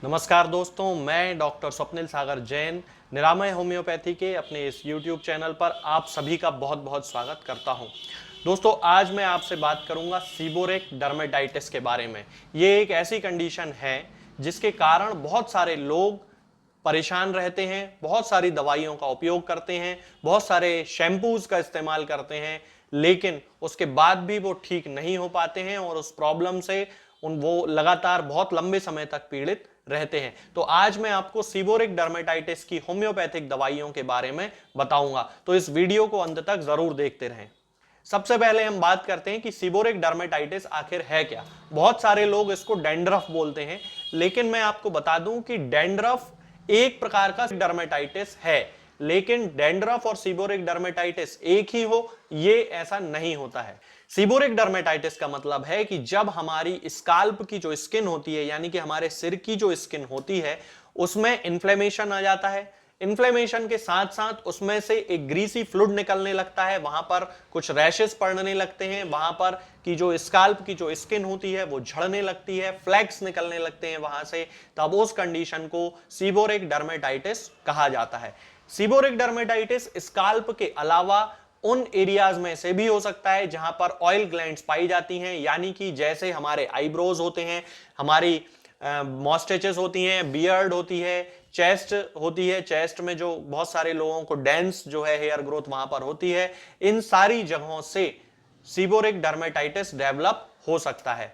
नमस्कार दोस्तों, मैं डॉक्टर स्वप्निल सागर जैन निरामय होम्योपैथी के अपने इस YouTube चैनल पर आप सभी का बहुत बहुत स्वागत करता हूं। दोस्तों, आज मैं आपसे बात करूंगा सीबोरेक डर्मेटाइटिस के बारे में। ये एक ऐसी कंडीशन है जिसके कारण बहुत सारे लोग परेशान रहते हैं, बहुत सारी दवाइयों का उपयोग करते हैं, बहुत सारे शैम्पूज का इस्तेमाल करते हैं, लेकिन उसके बाद भी वो ठीक नहीं हो पाते हैं और उस प्रॉब्लम से वो लगातार बहुत लंबे समय तक पीड़ित रहते हैं। तो आज मैं आपको सीबोरिक डर्मेटाइटिस की होम्योपैथिक दवाइयों के बारे में बताऊंगा, तो इस वीडियो को अंत तक जरूर देखते रहें। सबसे पहले हम बात करते हैं कि सीबोरिक डर्मेटाइटिस आखिर है क्या। बहुत सारे लोग इसको डैंड्रफ बोलते हैं, लेकिन मैं आपको बता दूं कि डैंड्रफ एक प्रकार का डर्मेटाइटिस है, लेकिन डैंड्रफ और सीबोरिक डर्मेटाइटिस एक ही हो, ये ऐसा नहीं होता है। सीबोरिक डर्मेटाइटिस का मतलब है कि जब हमारी स्काल्प की जो स्किन होती है, यानी कि हमारे सिर की जो स्किन होती है, उसमें इन्फ्लेमेशन आ जाता है। इन्फ्लेमेशन के साथ साथ उसमें से एक ग्रीसी फ्लूइड निकलने लगता है, वहां पर कुछ रैशेस पड़ने लगते हैं, वहां पर की जो स्काल्प की जो स्किन होती है वो झड़ने लगती है, फ्लैक्स निकलने लगते हैं वहां से। तब उस कंडीशन को सीबोरिक डर्मेटाइटिस कहा जाता है। सीबोरिक डर्मेटाइटिस स्काल्प के अलावा उन एरियाज में से भी हो सकता है जहां पर ऑयल ग्लैंड्स पाई जाती हैं, यानी कि जैसे हमारे आईब्रोज होते हैं, हमारी मॉस्टेचेस होती हैं, बियर्ड होती है, चेस्ट होती है, चेस्ट में जो बहुत सारे लोगों को डेंस जो है हेयर ग्रोथ वहां पर होती है, इन सारी जगहों से सीबोरिक डर्मेटाइटिस डेवलप हो सकता है।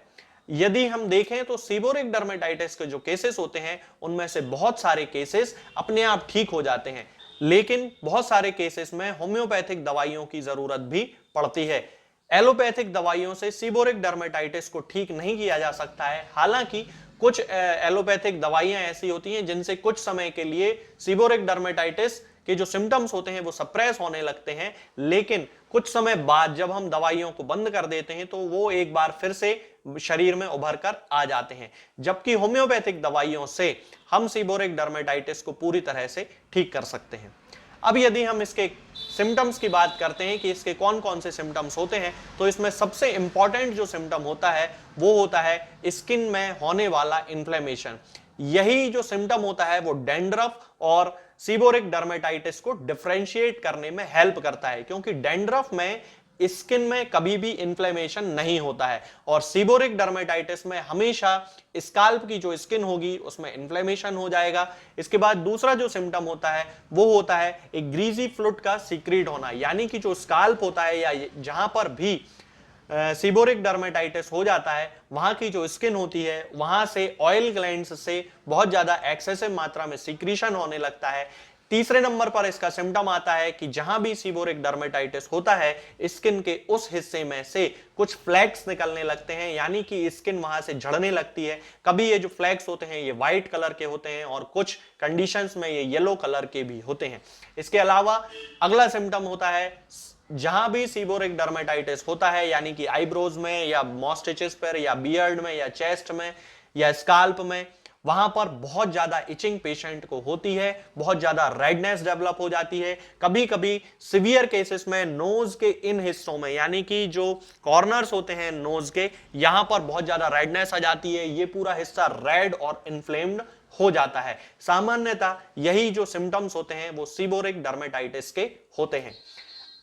यदि हम देखें तो सीबोरिक डर्मेटाइटिस के जो केसेस होते हैं उनमें से बहुत सारे केसेस अपने आप ठीक हो जाते हैं, लेकिन बहुत सारे केसेस में होम्योपैथिक दवाइयों की जरूरत भी पड़ती है। एलोपैथिक दवाइयों से सीबोरिक डर्मेटाइटिस को ठीक नहीं किया जा सकता है। हालांकि कुछ एलोपैथिक दवाइयां ऐसी होती हैं जिनसे कुछ समय के लिए सीबोरिक डर्मेटाइटिस के जो सिम्टम्स होते हैं वो सप्रेस होने लगते हैं, लेकिन कुछ समय बाद जब हम दवाइयों को बंद कर देते हैं तो वो एक बार फिर से शरीर में उभर कर आ जाते हैं। जबकि होम्योपैथिक दवाइयों से हम सीबोरिक डर्मेटाइटिस को पूरी तरह से ठीक कर सकते हैं। अब यदि हम इसके सिम्टम्स की बात करते हैं कि इसके कौन कौन से सिम्टम्स होते हैं, तो इसमें सबसे इंपॉर्टेंट जो सिम्टम होता है वो होता है स्किन में होने वाला इन्फ्लेमेशन। यही जो सिम्टम होता है वो डैंड्रफ और सीबोरिक डर्मेटाइटिस को डिफरेंशिएट करने में हेल्प करता है, क्योंकि डैंड्रफ में स्किन में कभी भी इन्फ्लेमेशन नहीं होता है और सीबोरिक डर्मेटाइटिस में हमेशा स्काल्प की जो स्किन होगी उसमें इन्फ्लेमेशन हो जाएगा। इसके बाद दूसरा जो सिम्टम होता है वो होता है एक ग्रीजी फ्लूइड का सीक्रेट होना, यानी कि जो स्काल्प होता है या जहां पर भी सीबोरिक डर्मेटाइटिस हो जाता है वहां की जो स्किन होती है वहां से ऑयल ग्लैंड्स से बहुत ज्यादा एक्सेसिव मात्रा में सीक्रीशन होने लगता है। तीसरे नंबर पर इसका सिम्टम आता है कि जहां भी सीबोरिक डर्मेटाइटिस होता है स्किन के उस हिस्से में से कुछ फ्लैक्स निकलने लगते हैं, यानी कि स्किन वहां से झड़ने लगती है। कभी ये जो फ्लैक्स होते हैं ये व्हाइट कलर के होते हैं और कुछ कंडीशंस में ये येलो कलर के भी होते हैं। इसके अलावा अगला सिम्टम होता है जहां भी सीबोरिक डर्मेटाइटिस होता है, यानी कि आईब्रोज में या मॉस्टेचेस पर या बियर्ड में या चेस्ट में या स्काल्प में, वहां पर बहुत ज्यादा इचिंग पेशेंट को होती है, बहुत ज्यादा रेडनेस डेवलप हो जाती है। कभी कभी सिवियर केसेस में नोज के इन हिस्सों में, यानी कि जो कॉर्नर्स होते हैं नोज के, यहां पर बहुत ज्यादा रेडनेस आ जाती है, ये पूरा हिस्सा रेड और इन्फ्लेम्ड हो जाता है। सामान्यतः यही जो सिम्टम्स होते हैं वो सीबोरिक डर्मेटाइटिस के होते हैं।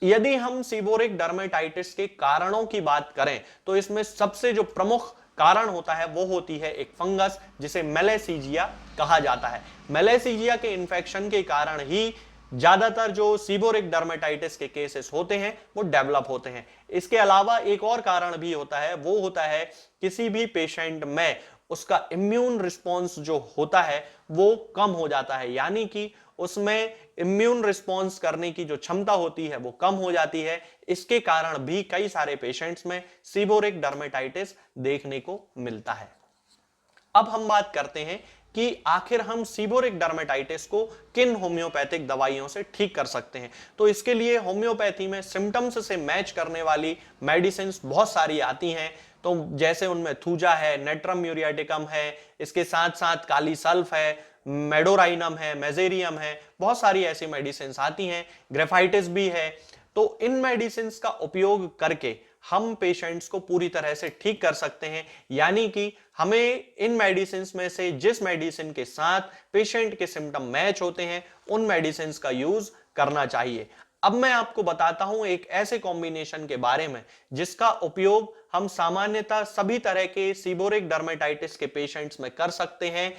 यदि हम सीबोरिक डर्मेटाइटिस के कारणों की बात करें तो इसमें सबसे जो प्रमुख कारण होता है वो होती है एक फंगस जिसे मैलेसीजिया कहा जाता है। मैलेसीजिया के इन्फेक्शन के कारण ही ज्यादातर जो सीबोरिक डर्मेटाइटिस के केसेस होते हैं वो डेवलप होते हैं। इसके अलावा एक और कारण भी होता है, वो होता है किसी भी पेशेंट में उसका इम्यून रिस्पॉन्स जो होता है वो कम हो जाता है, यानी कि उसमें इम्यून रिस्पॉन्स करने की जो क्षमता होती है वो कम हो जाती है। इसके कारण भी कई सारे पेशेंट्स में सीबोरिक डर्मेटाइटिस देखने को मिलता है। अब हम बात करते हैं कि आखिर हम सीबोरिक डर्मेटाइटिस को किन होम्योपैथिक दवाइयों से ठीक कर सकते हैं। तो इसके लिए होम्योपैथी में सिम्टम्स से मैच करने वाली मेडिसिन बहुत सारी आती हैं। तो जैसे उनमें थूजा है, नेट्रम म्यूरियाटिकम है, इसके साथ साथ काली सल्फ है, मेडोराइनम है, मेजेरियम है, बहुत सारी ऐसी मेडिसिन आती हैं, ग्रेफाइटिस भी है। तो इन मेडिसिन का उपयोग करके हम पेशेंट्स को पूरी तरह से ठीक कर सकते हैं। यानी कि हमें इन मेडिसिन में से जिस मेडिसिन के साथ पेशेंट के सिम्टम मैच होते हैं उन मेडिसिन का यूज करना चाहिए। अब मैं आपको बताता हूं एक ऐसे कॉम्बिनेशन के बारे में जिसका उपयोग हम सामान्यतः सभी तरह के सीबोरिक डर्मेटाइटिस के पेशेंट्स में कर सकते हैं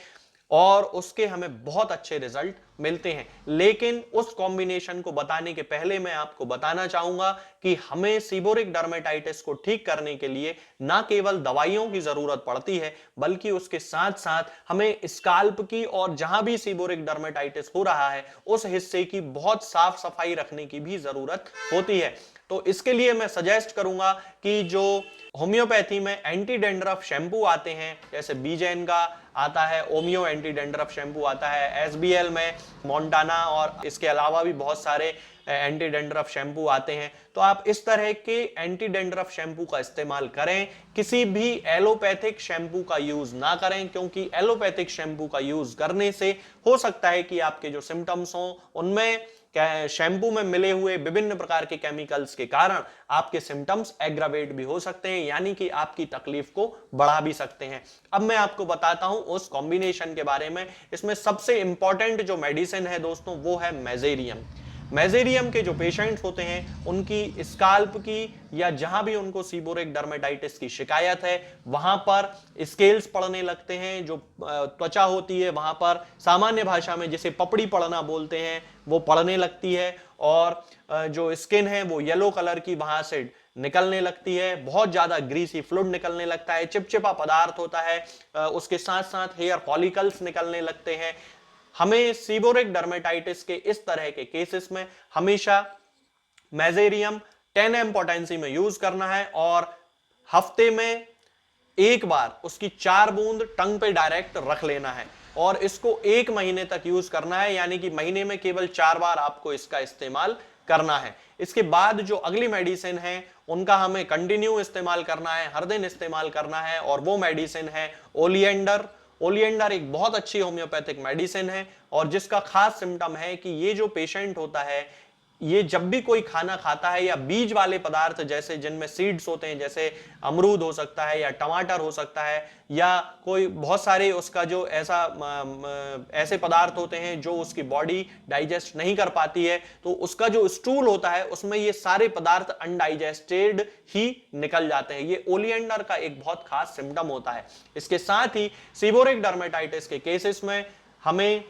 और उसके हमें बहुत अच्छे रिजल्ट मिलते हैं। लेकिन उस कॉम्बिनेशन को बताने के पहले मैं आपको बताना चाहूंगा कि हमें सीबोरिक डर्मेटाइटिस को ठीक करने के लिए ना केवल दवाइयों की जरूरत पड़ती है बल्कि उसके साथ साथ हमें स्काल्प की और जहां भी सीबोरिक डर्मेटाइटिस हो रहा है उस हिस्से की बहुत साफ सफाई रखने की भी जरूरत होती है। तो इसके लिए मैं सजेस्ट करूंगा कि जो होम्योपैथी में एंटी डेंड्रफ शैम्पू आते हैं, जैसे बीजेन का आता है, ओमियो एंटी डेंड्रफ शैम्पू आता है, एसबीएल में मोंटाना और इसके अलावा भी बहुत सारे एंटी डेंड्रफ शैम्पू आते हैं। तो आप इस तरह के एंटी डेंड्रफ शैम्पू का इस्तेमाल करें, किसी भी एलोपैथिक शैम्पू का यूज ना करें, क्योंकि एलोपैथिक शैम्पू का यूज करने से हो सकता है कि आपके जो सिम्टम्स हों उनमें शैम्पू में मिले हुए विभिन्न प्रकार के केमिकल्स के कारण आपके सिम्टम्स एग्रावेट भी हो सकते हैं, यानी कि आपकी तकलीफ को बढ़ा भी सकते हैं। अब मैं आपको बताता हूं उस कॉम्बिनेशन के बारे में। इसमें सबसे इंपॉर्टेंट जो मेडिसिन है दोस्तों वो है मेजेरियम। मेजेरियम के जो पेशेंट्स होते हैं उनकी स्काल्प की या जहां भी उनको सीबोरिक डर्मेटाइटिस की शिकायत है वहां पर स्केल्स पड़ने लगते हैं, जो त्वचा होती है वहां पर सामान्य भाषा में जिसे पपड़ी पड़ना बोलते हैं वो पड़ने लगती है, और जो स्किन है वो येलो कलर की वहां से निकलने लगती है, बहुत ज्यादा ग्रीसी फ्लूइड निकलने लगता है, चिपचिपा पदार्थ होता है, उसके साथ साथ हेयर फॉलिकल्स निकलने लगते हैं। हमें सीबोरिक डर्मेटाइटिस के इस तरह के केसेस में हमेशा मेजेरियम 10 पोटेंसी में यूज करना है और हफ्ते में एक बार उसकी 4 बूंद टंग पे डायरेक्ट रख लेना है और इसको 1 महीने तक यूज करना है, यानी कि महीने में केवल 4 बार आपको इसका इस्तेमाल करना है। इसके बाद जो अगली मेडिसिन है उनका हमें कंटिन्यू इस्तेमाल करना है, हर दिन इस्तेमाल करना है, और वो मेडिसिन है ओलिएंडर। ओलिएंडर एक बहुत अच्छी होम्योपैथिक मेडिसिन है और जिसका खास सिम्टम है कि ये जो पेशेंट होता है ये जब भी कोई खाना खाता है या बीज वाले पदार्थ जैसे जिनमें सीड्स होते हैं, जैसे अमरूद हो सकता है या टमाटर हो सकता है या कोई बहुत सारे उसका जो ऐसे पदार्थ होते हैं जो उसकी बॉडी डाइजेस्ट नहीं कर पाती है, तो उसका जो स्टूल होता है उसमें ये सारे पदार्थ अनडाइजेस्टेड ही निकल जाते हैं। ये ओलिएंडर का एक बहुत खास सिम्टम होता है। इसके साथ ही सीबोरिक डर्मेटाइटिस के केसेस में हमें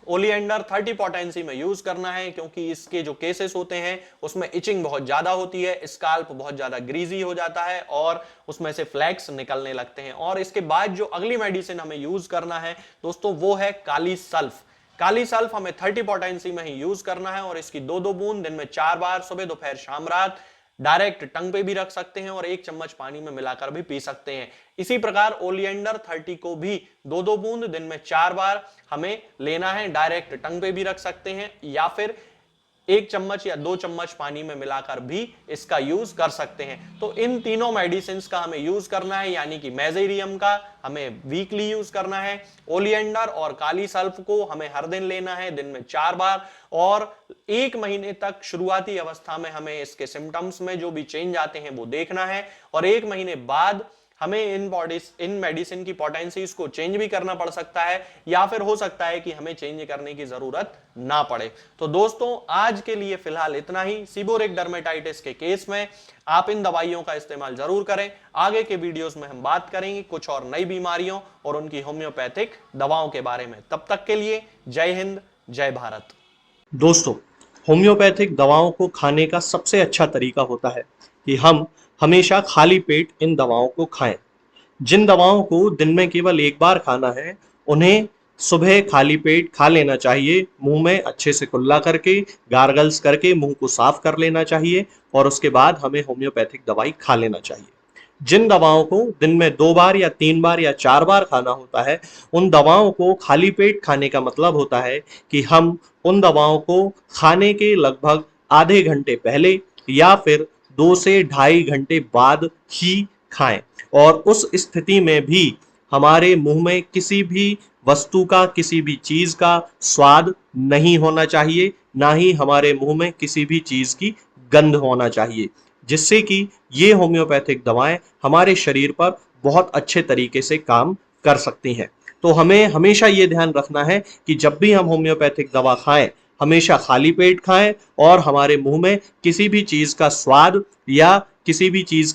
ओलिएंडर 30 पोटेंसी में यूज करना है, क्योंकि इसके जो केसेस होते हैं उसमें इचिंग बहुत ज्यादा होती है, स्काल्प बहुत ज्यादा ग्रीजी हो जाता है और उसमें से फ्लैक्स निकलने लगते हैं। और इसके बाद जो अगली मेडिसिन हमें यूज करना है दोस्तों वो है काली सल्फ। काली सल्फ हमें 30 पोटेंसी में ही यूज करना है और इसकी 2-2 बूंद दिन में 4 बार सुबह दोपहर शाम रात डायरेक्ट टंग पे भी रख सकते हैं और 1 चम्मच पानी में मिलाकर भी पी सकते हैं। इसी प्रकार ओलिएंडर 30 को भी 2-2 बूंद दिन में 4 बार हमें लेना है, डायरेक्ट टंग पे भी रख सकते हैं या फिर 1 चम्मच या 2 चम्मच पानी में मिलाकर भी इसका यूज कर सकते हैं। तो इन तीनों मेडिसिन का हमें यूज करना है, यानी कि मेजेरियम का हमें वीकली यूज करना है, ओलिएंडर और काली सल्फ को हमें हर दिन लेना है, दिन में 4 बार, और 1 महीने तक शुरुआती अवस्था में हमें इसके सिम्टम्स में जो भी चेंज आते हैं वो देखना है, और 1 महीने बाद हमें इन मेडिसिन की पोटेंसीज को चेंज भी करना पड़ सकता है या फिर हो सकता है कि हमें चेंज करने की जरूरत ना पड़े। तो दोस्तों आज के लिए फिलहाल इतना ही। सीबोरिक डर्मेटाइटिस के केस में आप इन दवाइयों का इस्तेमाल जरूर करें। आगे के वीडियोस में हम बात करेंगे कुछ और नई बीमारियों और उनकी होम्योपैथिक दवाओं के बारे में। तब तक के लिए जय हिंद, जय भारत। दोस्तों, होम्योपैथिक दवाओं को खाने का सबसे अच्छा तरीका होता है कि हम हमेशा खाली पेट इन दवाओं को खाएं। जिन दवाओं को दिन में केवल एक बार खाना है उन्हें सुबह खाली पेट खा लेना चाहिए, मुंह में अच्छे से कुल्ला करके, गार्गल्स करके मुंह को साफ कर लेना चाहिए और उसके बाद हमें होम्योपैथिक दवाई खा लेना चाहिए। जिन दवाओं को दिन में 2 बार या 3 बार या 4 बार खाना होता है उन दवाओं को खाली पेट खाने का मतलब होता है कि हम उन दवाओं को खाने के लगभग आधे घंटे पहले या फिर 2 से ढाई घंटे बाद ही खाएं, और उस स्थिति में भी हमारे मुंह में किसी भी वस्तु का, किसी भी चीज का स्वाद नहीं होना चाहिए, ना ही हमारे मुंह में किसी भी चीज की गंध होना चाहिए। जिससे कि ये होम्योपैथिक दवाएं हमारे शरीर पर बहुत अच्छे तरीके से काम कर सकती हैं। तो हमें हमेशा ये ध्यान रखना है कि जब भी हम होम्योपैथिक दवा खाएं, हमेशा खाली पेट खाएं और हमारे मुंह में किसी भी चीज का स्वाद या किसी भी चीज